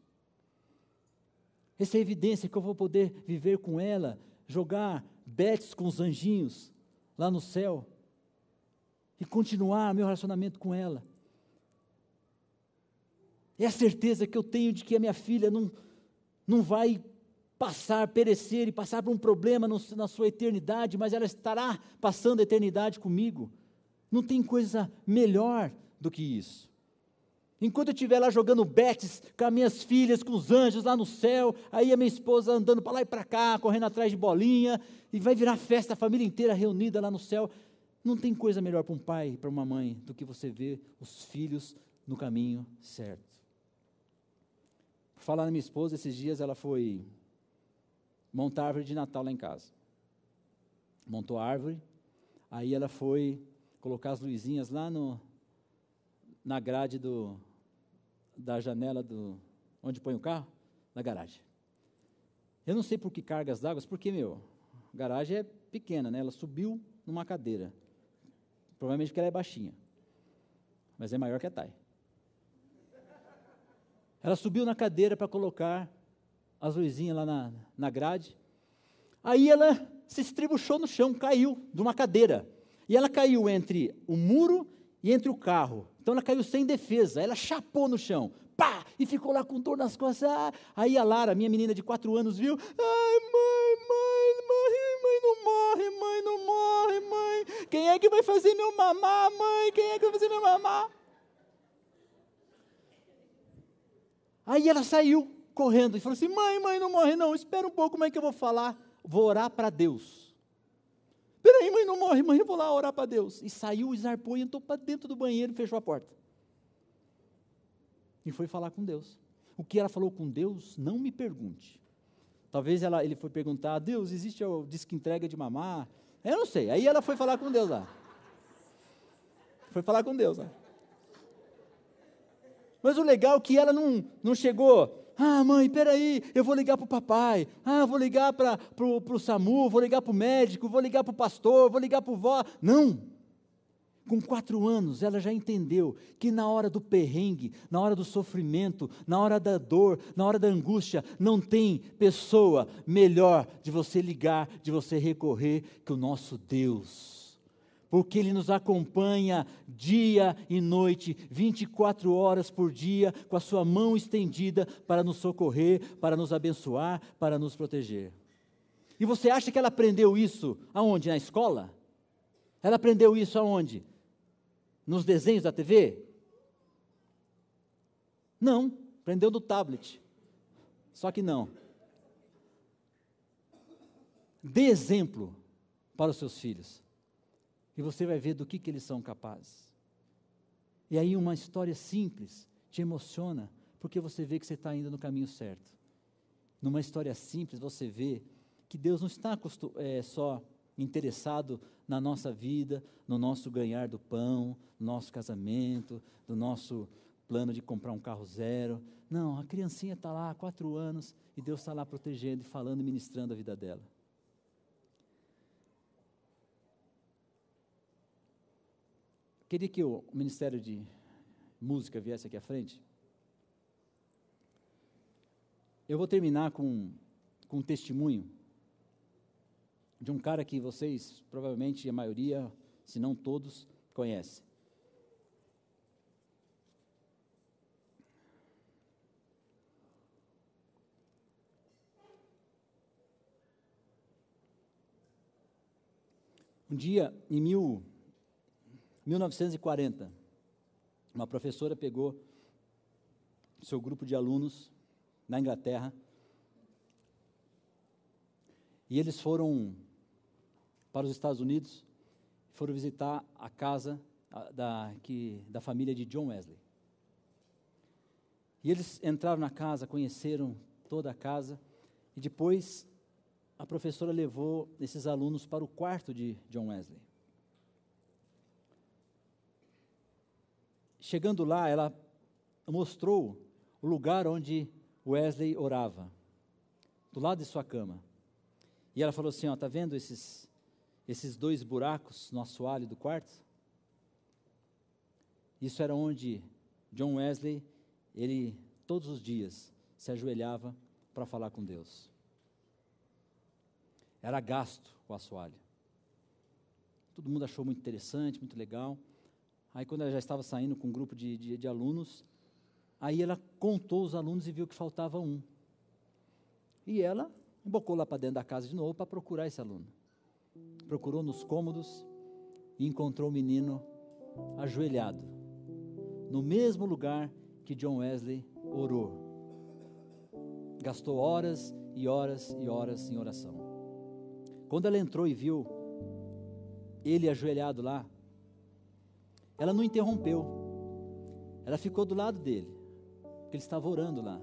Speaker 1: Essa é evidência que eu vou poder viver com ela, jogar betes com os anjinhos lá no céu e continuar meu relacionamento com ela. É a certeza que eu tenho de que a minha filha não vai perecer e passar por um problema na sua eternidade, mas ela estará passando a eternidade comigo. Não tem coisa melhor do que isso. Enquanto eu estiver lá jogando betes com as minhas filhas, com os anjos lá no céu, aí a minha esposa andando para lá e para cá, correndo atrás de bolinha, e vai virar festa, a família inteira reunida lá no céu. Não tem coisa melhor para um pai, para uma mãe, do que você ver os filhos no caminho certo. Por falar na minha esposa, esses dias ela foi montar a árvore de Natal lá em casa. Montou a árvore, aí ela foi colocar as luzinhas lá na grade da janela onde põe o carro, na garagem. Eu não sei por que cargas d'água, porque, a garagem é pequena, né? Ela subiu numa cadeira. Provavelmente porque ela é baixinha, mas é maior que a Thay. Ela subiu na cadeira para colocar as luzinhas lá na grade. Aí ela se estribuchou no chão, caiu de uma cadeira. E ela caiu entre o muro e entre o carro. Então ela caiu sem defesa, ela chapou no chão. Pá! E ficou lá com dor nas costas. Aí a Lara, minha menina de 4 anos, viu. Ai, mãe, não morre, mãe, não morre, mãe. Quem é que vai fazer meu mamar, mãe? Quem é que vai fazer meu mamar? Aí ela saiu correndo e falou assim, mãe, não morre não, espera um pouco, como é que eu vou falar? Vou orar para Deus. Peraí, mãe, não morre, mãe, eu vou lá orar para Deus. E saiu, zarpou e entrou para dentro do banheiro e fechou a porta. E foi falar com Deus. O que ela falou com Deus, não me pergunte. Talvez ele foi perguntar, Deus, existe o disque entrega de mamar? Eu não sei. Aí ela foi falar com Deus lá. Foi falar com Deus lá. Mas o legal é que ela não chegou, mãe, peraí, eu vou ligar para o papai, vou ligar para o SAMU, vou ligar para o médico, vou ligar para o pastor, vou ligar para o vó. Não. Com 4 anos, ela já entendeu que na hora do perrengue, na hora do sofrimento, na hora da dor, na hora da angústia, não tem pessoa melhor de você ligar, de você recorrer que o nosso Deus. Porque Ele nos acompanha dia e noite, 24 horas por dia, com a sua mão estendida para nos socorrer, para nos abençoar, para nos proteger. E você acha que ela aprendeu isso aonde? Na escola? Ela aprendeu isso aonde? Nos desenhos da TV? Não, aprendeu no tablet. Só que não. Dê exemplo para os seus filhos. E você vai ver do que eles são capazes. E aí uma história simples te emociona, porque você vê que você está indo no caminho certo. Numa história simples, você vê que Deus não está só interessado na nossa vida, no nosso ganhar do pão, no nosso casamento, no nosso plano de comprar um carro zero. Não, a criancinha está lá há 4 anos e Deus está lá protegendo e falando e ministrando a vida dela. Queria que o Ministério de Música viesse aqui à frente. Eu vou terminar com um testemunho de um cara que vocês, provavelmente a maioria, se não todos, conhecem. Um dia, em 1940, uma professora pegou seu grupo de alunos na Inglaterra e eles foram para os Estados Unidos, foram visitar a casa da família de John Wesley. E eles entraram na casa, conheceram toda a casa e depois a professora levou esses alunos para o quarto de John Wesley. Chegando lá, ela mostrou o lugar onde Wesley orava, do lado de sua cama. E ela falou assim, está vendo esses 2 buracos no assoalho do quarto? Isso era onde John Wesley, ele todos os dias se ajoelhava para falar com Deus. Era gasto o assoalho. Todo mundo achou muito interessante, muito legal. Aí quando ela já estava saindo com um grupo de alunos, aí ela contou os alunos e viu que faltava um. E ela embocou lá para dentro da casa de novo para procurar esse aluno. Procurou nos cômodos e encontrou o menino ajoelhado, no mesmo lugar que John Wesley orou. Gastou horas e horas e horas em oração. Quando ela entrou e viu ele ajoelhado lá, ela não interrompeu, ela ficou do lado dele, porque ele estava orando lá,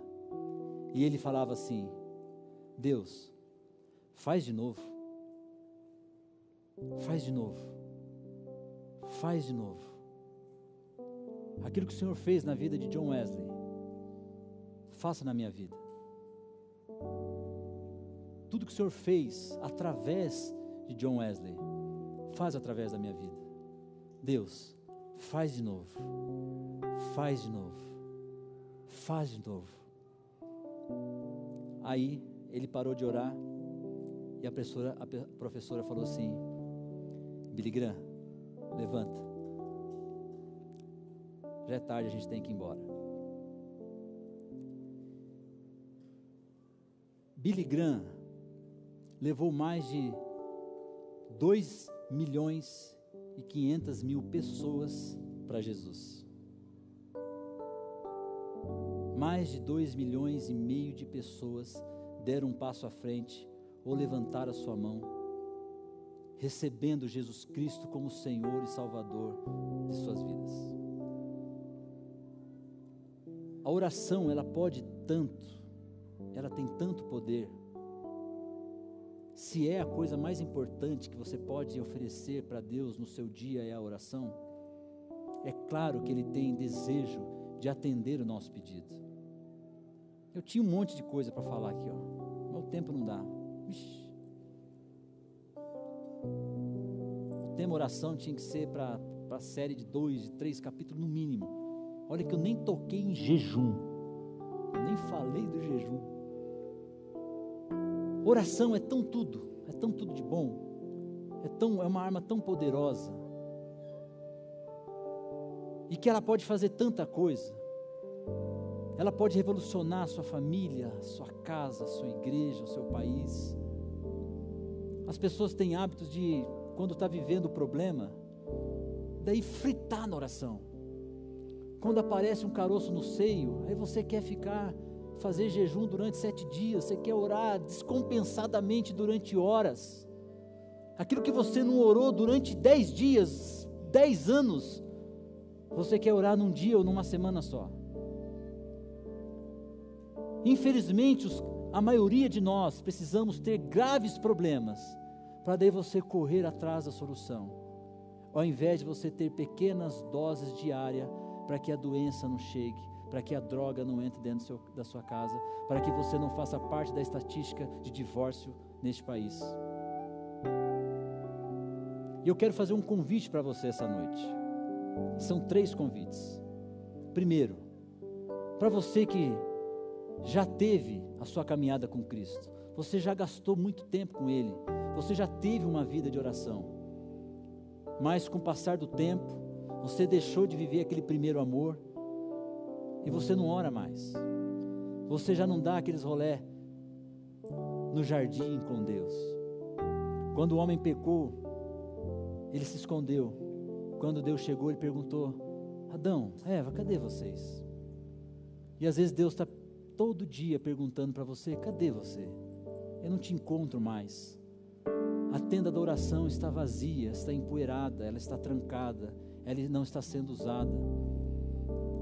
Speaker 1: e ele falava assim, Deus, faz de novo, faz de novo, faz de novo, aquilo que o Senhor fez na vida de John Wesley, faça na minha vida, tudo que o Senhor fez através de John Wesley, faz através da minha vida, Deus, faz de novo, faz de novo, faz de novo. Aí ele parou de orar E a professora falou assim: Billy Graham, levanta. Já é tarde, a gente tem que ir embora. Billy Graham levou mais de 2.500.000 pessoas para Jesus. Mais de 2,5 milhões de pessoas deram um passo à frente ou levantaram a sua mão, recebendo Jesus Cristo como Senhor e Salvador de suas vidas. A oração, ela pode tanto, ela tem tanto poder. Se é a coisa mais importante que você pode oferecer para Deus no seu dia é a oração, é claro que Ele tem desejo de atender o nosso pedido. Eu tinha um monte de coisa para falar aqui, ó. Meu tempo não dá. Ixi. O tema oração tinha que ser para a série de 2, de 3 capítulos no mínimo. Olha que eu nem toquei em jejum, eu nem falei do jejum. Oração é tão tudo de bom, é uma arma tão poderosa, e que ela pode fazer tanta coisa. Ela pode revolucionar a sua família, a sua casa, a sua igreja, o seu país. As pessoas têm hábitos de, quando está vivendo o problema, daí fritar na oração. Quando aparece um caroço no seio, aí você quer fazer jejum durante 7 dias, você quer orar descompensadamente durante horas. Aquilo que você não orou durante 10 dias, 10 anos, você quer orar num dia ou numa semana só. Infelizmente, a maioria de nós precisamos ter graves problemas, para daí você correr atrás da solução, ao invés de você ter pequenas doses diárias, para que a doença não chegue, para que a droga não entre dentro da sua casa, para que você não faça parte da estatística de divórcio neste país. E eu quero fazer um convite para você essa noite. São 3 convites. Primeiro, para você que já teve a sua caminhada com Cristo, você já gastou muito tempo com Ele, você já teve uma vida de oração, mas com o passar do tempo, você deixou de viver aquele primeiro amor, e você não ora mais, você já não dá aqueles rolé no jardim com Deus. Quando o homem pecou, ele se escondeu. Quando Deus chegou, ele perguntou: Adão, Eva, cadê vocês? E às vezes Deus está todo dia perguntando para você: cadê você? Eu não te encontro mais. A tenda da oração está vazia, está empoeirada, ela está trancada, ela não está sendo usada.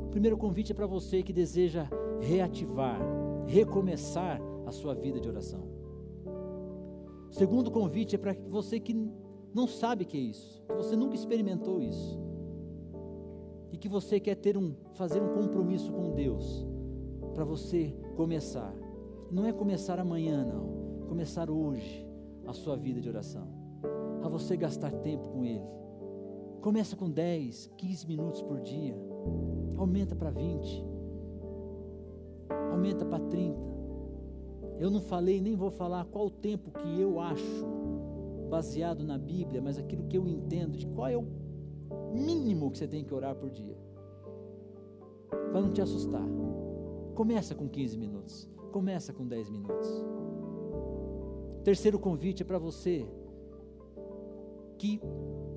Speaker 1: O primeiro convite é para você que deseja reativar, recomeçar a sua vida de oração. O segundo convite é para você que não sabe o que é isso, que você nunca experimentou isso, e que você quer fazer um compromisso com Deus, para você começar. Não é começar amanhã, não, começar hoje a sua vida de oração, a você gastar tempo com Ele. Começa com 10, 15 minutos por dia, aumenta para 20, aumenta para 30. Eu não falei, nem vou falar qual o tempo que eu acho, baseado na Bíblia, mas aquilo que eu entendo, de qual é o mínimo que você tem que orar por dia, para não te assustar. Começa com 15 minutos, começa com 10 minutos. Terceiro convite é para você que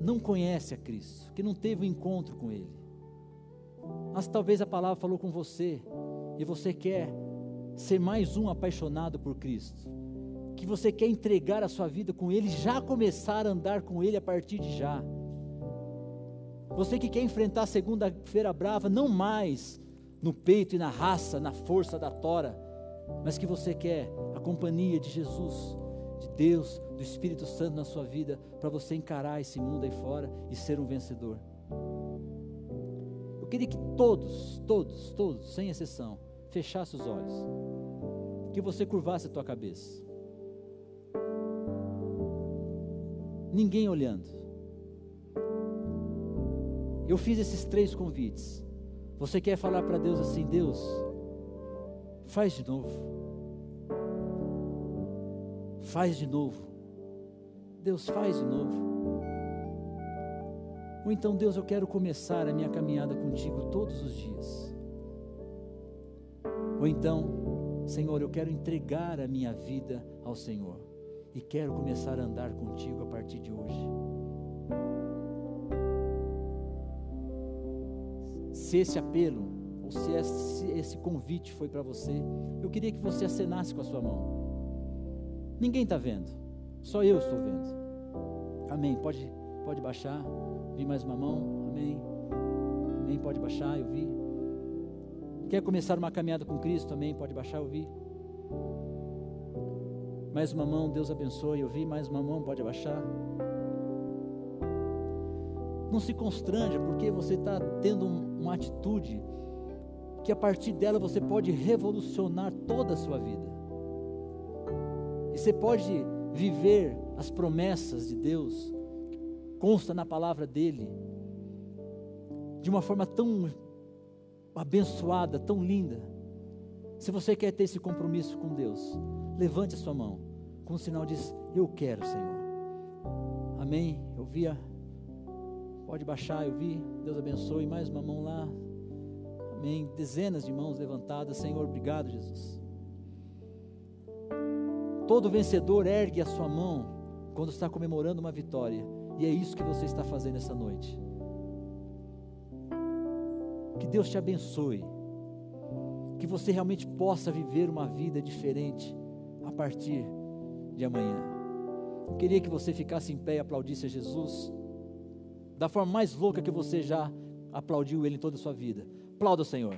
Speaker 1: não conhece a Cristo, que não teve um encontro com Ele, mas talvez a palavra falou com você, e você quer ser mais um apaixonado por Cristo, que você quer entregar a sua vida com Ele, já começar a andar com Ele a partir de já. Você que quer enfrentar a segunda-feira brava, não mais no peito e na raça, na força da tora, mas que você quer a companhia de Jesus, de Deus, do Espírito Santo na sua vida, para você encarar esse mundo aí fora e ser um vencedor. Eu queria que todos, sem exceção, fechasse os olhos, que você curvasse a tua cabeça, ninguém olhando. Eu fiz esses 3 convites. Você quer falar para Deus assim: Deus, faz de novo, faz de novo. Deus, faz de novo. Ou então, Deus, eu quero começar a minha caminhada contigo todos os dias. Ou então, Senhor, eu quero entregar a minha vida ao Senhor e quero começar a andar contigo a partir de hoje. Se esse apelo, ou se esse convite foi para você, eu queria que você acenasse com a sua mão. Ninguém está vendo, só eu estou vendo. Amém, pode baixar. Vi mais uma mão, amém. Amém, pode baixar, eu vi. Quer começar uma caminhada com Cristo, amém, pode baixar, eu vi. Mais uma mão, Deus abençoe, eu vi. Mais uma mão, pode abaixar. Não se constranja, porque você está tendo uma atitude que a partir dela você pode revolucionar toda a sua vida. E você pode viver as promessas de Deus, que consta na palavra dele, de uma forma tão abençoada, tão linda. Se você quer ter esse compromisso com Deus, levante a sua mão, com o sinal diz, eu quero, Senhor. Amém, eu via, pode baixar, eu vi, Deus abençoe, mais uma mão lá, amém, dezenas de mãos levantadas, Senhor, obrigado, Jesus. Todo vencedor ergue a sua mão quando está comemorando uma vitória, e é isso que você está fazendo essa noite. Que Deus te abençoe, que você realmente possa viver uma vida diferente a partir de amanhã. Eu queria que você ficasse em pé e aplaudisse a Jesus, da forma mais louca que você já aplaudiu Ele em toda a sua vida. Aplauda o Senhor.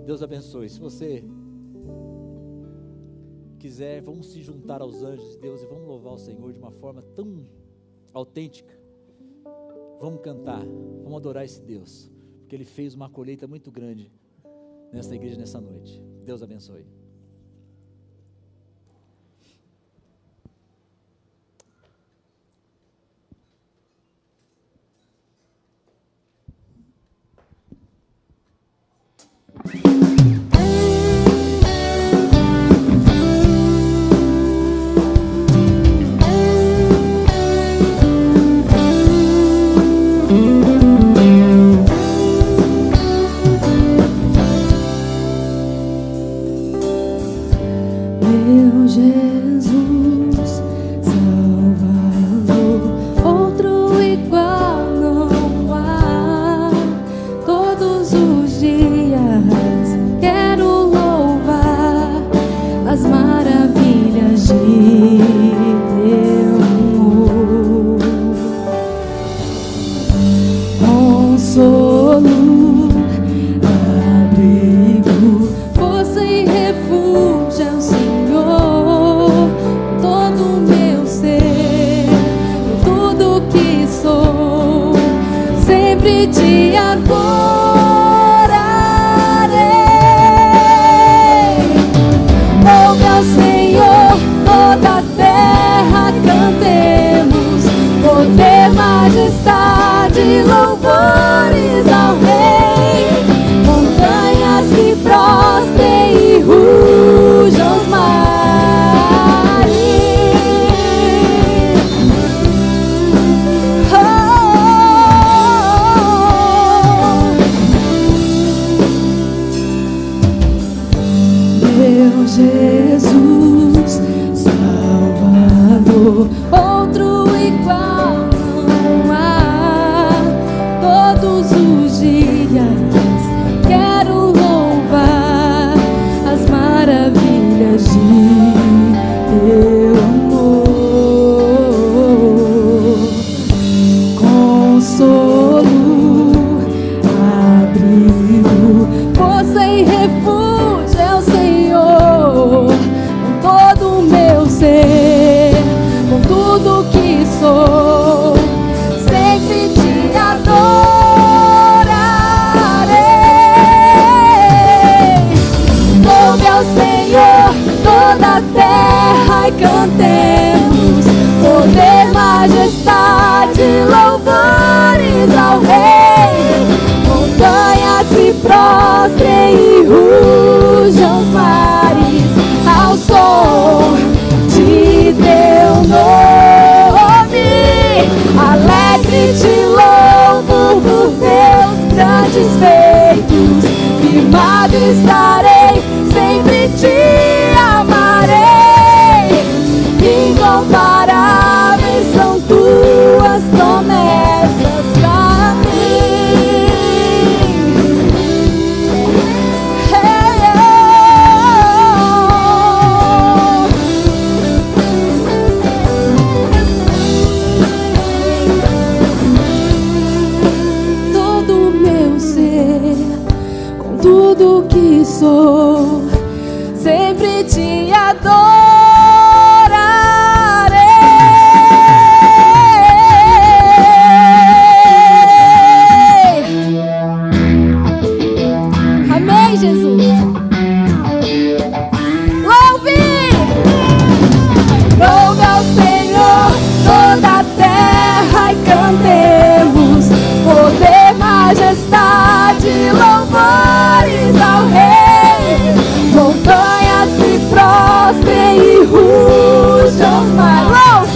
Speaker 1: Deus abençoe. Se você quiser, vamos se juntar aos anjos de Deus e vamos louvar o Senhor de uma forma tão autêntica. Vamos cantar, vamos adorar esse Deus, porque Ele fez uma colheita muito grande nessa igreja nessa noite. Deus abençoe.
Speaker 2: de louvores ao Rei. Montanhas se prostrem e rujam os mares ao som de teu nome. Alegre te louvo por teus grandes feitos. Firmado estarei, sempre te amarei. Incomparáveis são tuas promessas pra mim. Todo o meu ser, com tudo que sou, sempre te adorarei. Amém, Jesus. Louve! Louve ao Senhor toda a terra e cantemos poder, majestade, louvores ao Rei. Montanhas se prostrem e rujam os mares.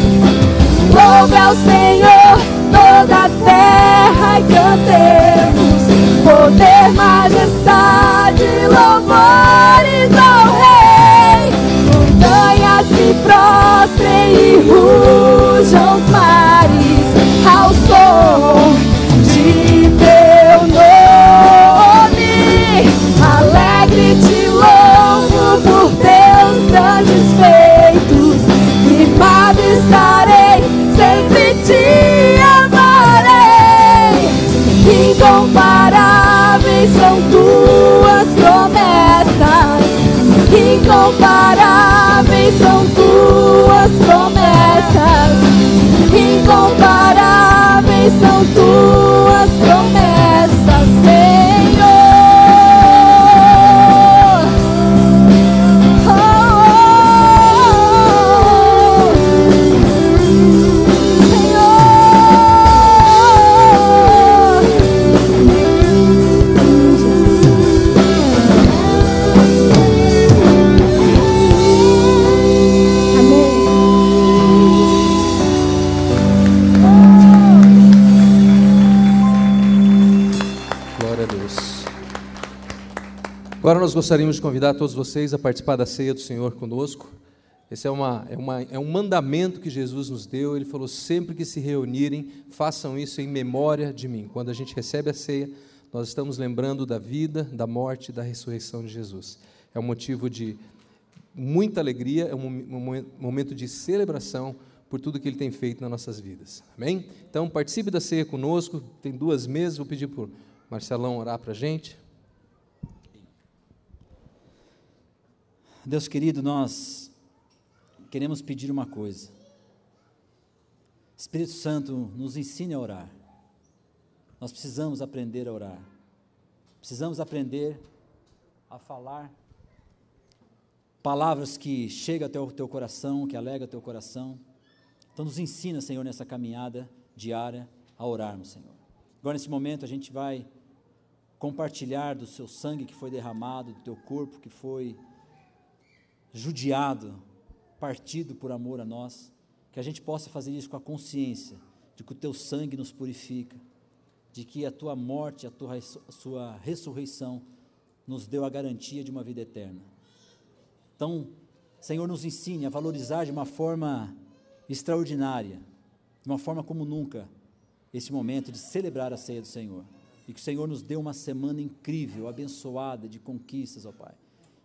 Speaker 2: Louve ao Senhor toda a terra e cantemos poder, majestade, louvores ao Rei. Montanhas se prostrem e rujam os mares ao som de teu nome. Alegre te louvo por teus grandes feitos. Firmado estarei, sempre te amarei. Incomparáveis são tuas promessas. Incomparáveis são tuas promessas. Incomparáveis são tuas promessas, Senhor.
Speaker 3: Agora nós gostaríamos de convidar todos vocês a participar da ceia do Senhor conosco. Esse é um mandamento que Jesus nos deu. Ele falou: sempre que se reunirem, façam isso em memória de mim. Quando a gente recebe a ceia, nós estamos lembrando da vida, da morte e da ressurreição de Jesus. É um motivo de muita alegria, é um momento de celebração por tudo que Ele tem feito nas nossas vidas. Amém? Então participe da ceia conosco. Tem 2 mesas, vou pedir para o Marcelão orar para a gente.
Speaker 1: Deus querido, nós queremos pedir uma coisa. Espírito Santo, nos ensine a orar. Nós precisamos aprender a orar. Precisamos aprender a falar palavras que chegam até o teu coração, que alegram o teu coração. Então nos ensina, Senhor, nessa caminhada diária a orarmos, Senhor. Agora nesse momento a gente vai compartilhar do seu sangue que foi derramado, do teu corpo que foi judiado, partido por amor a nós, que a gente possa fazer isso com a consciência de que o teu sangue nos purifica, de que a tua morte, a sua ressurreição nos deu a garantia de uma vida eterna. Então, Senhor, nos ensine a valorizar de uma forma extraordinária, de uma forma como nunca, esse momento de celebrar a ceia do Senhor, e que o Senhor nos dê uma semana incrível, abençoada, de conquistas, ó Pai,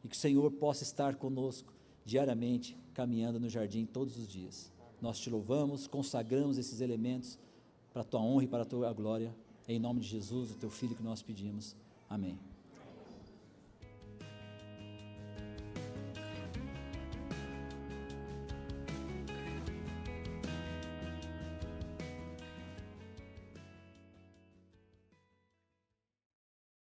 Speaker 1: e que o Senhor possa estar conosco diariamente, caminhando no jardim todos os dias. Nós te louvamos, consagramos esses elementos para a tua honra e para a tua glória, em nome de Jesus, o teu Filho que nós pedimos. Amém.